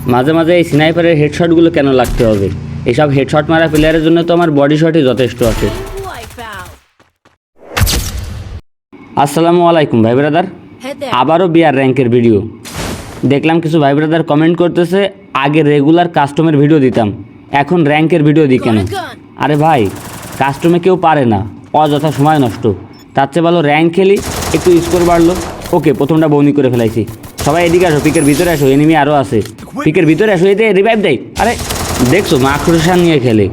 মাঝে মাঝে এই স্নাইপারের হেডশটগুলো কেন লাগতে হবে? এইসব হেডশট মারা প্লেয়ারের জন্য তো আমার বডি শটই যথেষ্ট আছে। আসসালামু আলাইকুম ভাই ব্রাদার, আবারও বিআর র্যাঙ্কের ভিডিও দেখলাম। কিছু ভাই ব্রাদার কমেন্ট করতেছে আগে রেগুলার কাস্টমের ভিডিও দিতাম, এখন র্যাঙ্কের ভিডিও দিই কেন? আরে ভাই, কাস্টমে কেউ পারে না, অযথা সময় নষ্ট। তার চেয়ে ভালো র্যাঙ্ক খেলি, একটু স্কোর বাড়লো। ওকে, প্রথমটা বৌনি করে ফেলাইছি। সবাই এদিকে আসো, পিকের ভিতরে আসো, এনিমি আরও আছে। পিকের ভিতরে আসো, এতে রিভাইভ দেয়। আরে দেখছো, মাকড়সা নিয়ে খেলে।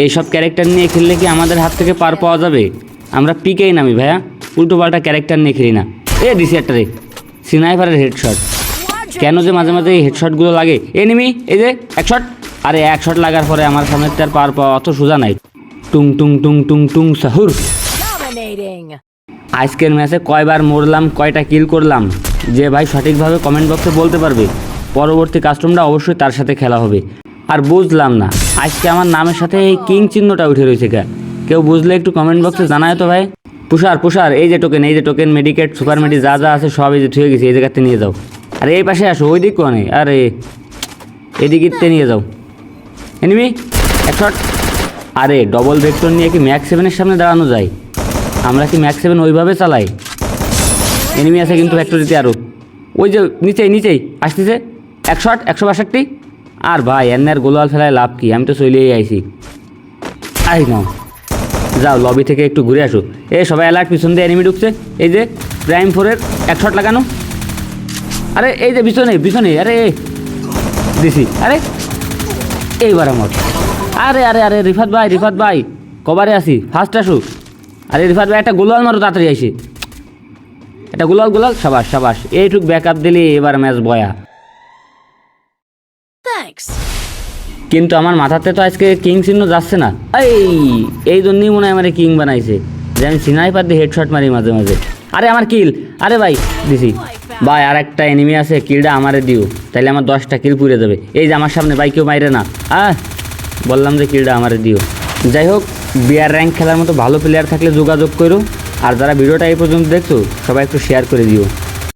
এইসব ক্যারেক্টার নিয়ে খেললে কি আমাদের হাত থেকে পার পাওয়া যাবে? আমরা পিকেই নামি ভাইয়া, উল্টো পাল্টা ক্যারেক্টার নিয়ে খেলি না। দিছি একটা রে স্নাইপারের হেডশট। কেন যে মাঝে মাঝে এই হেডশটগুলো লাগে? এনিমি, এই যে এক শট। আরে এক শট লাগার পরে আমার সামনে তার পার পাওয়া অত সোজা নাই। টুং টুং টুং টুং টুং সাহুর। আজকের ম্যাচে কয়বার মরলাম, কয়টা কিল করলাম, যে ভাই সঠিকভাবে কমেন্ট বক্সে বলতে পারবে, পরবর্তী কাস্টমটা অবশ্যই তার সাথে খেলা হবে। আর বুঝলাম না আজকে আমার নামের সাথে এই কিং চিহ্নটা উঠে রয়েছে কেউ বুঝলে একটু কমেন্ট বক্সে জানায় তো ভাই। পুষার এই যে টোকেন, এই যে টোকেন, মেডিকেট, সুপার মেডি যা যা আছে সব এই যে থুয়ে গেছি, এই জায়গাতে নিয়ে যাও। আরে এই পাশে আসো, ওই দিক কোনে, আরে এদিকে নিয়ে যাও। এনিমি এক শট। আরে ডবল ভেক্টর নিয়ে কি ম্যাক্স 7-এর সামনে দাঁড়ানো যায়? আমরা কি ম্যাক্স 7 ওইভাবে চালাই? এনিমি আছে কিন্তু ফ্যাক্টরিতে আরও, ওই যে নিচেই আসতেছে। এক শট, 162। আর ভাই এর গোলাল ফেলায় লাভ কি? আমি তো চলেই আইছি। আই নাও, যাও লবি থেকে একটু ঘুরে আসো। সবাই অ্যালার্ট, পিছন দিয়ে এনিমি ঢুকছে। এই যে প্রাইম 4-এর এক শট লাগানো। আরে এই যে পিছনে, আরে দিছি। আরে এইবার আমার, আরে রিফাত ভাই কবারে আসি, ফার্স্ট আসুক। আরে রিফাত ভাই একটা গোলাল মারো তাড়াতাড়ি আইসি। একটা গোলাল, সাবাস। এইটুক ব্যাক আপ দিলে এবার ম্যাচ বয়া। কিন্তু আমার মাথাতে তো আজকে কিং চিহ্ন যাচ্ছে না। এই জন্যই মনে হয় আমার কিং বানাইছে, যে আমি স্নাইপার দিয়ে হেডশট মারি মাঝে মাঝে। আরে আমার কিল, আরে ভাই দিছি ভাই। আর একটা এনিমি আছে, কিলটা আমারে দিও, তাইলে আমার 10টা কিল পুড়ে যাবে। এই যে আমার সামনে ভাই, কেউ মাইরে না। বললাম যে কিলটা আমারে দিও। যাই হোক, বিআর র্যাঙ্ক খেলার মতো ভালো প্লেয়ার থাকলে যোগাযোগ করো। আর যারা ভিডিওটা এই পর্যন্ত দেখছো, সবাই একটু শেয়ার করে দিও।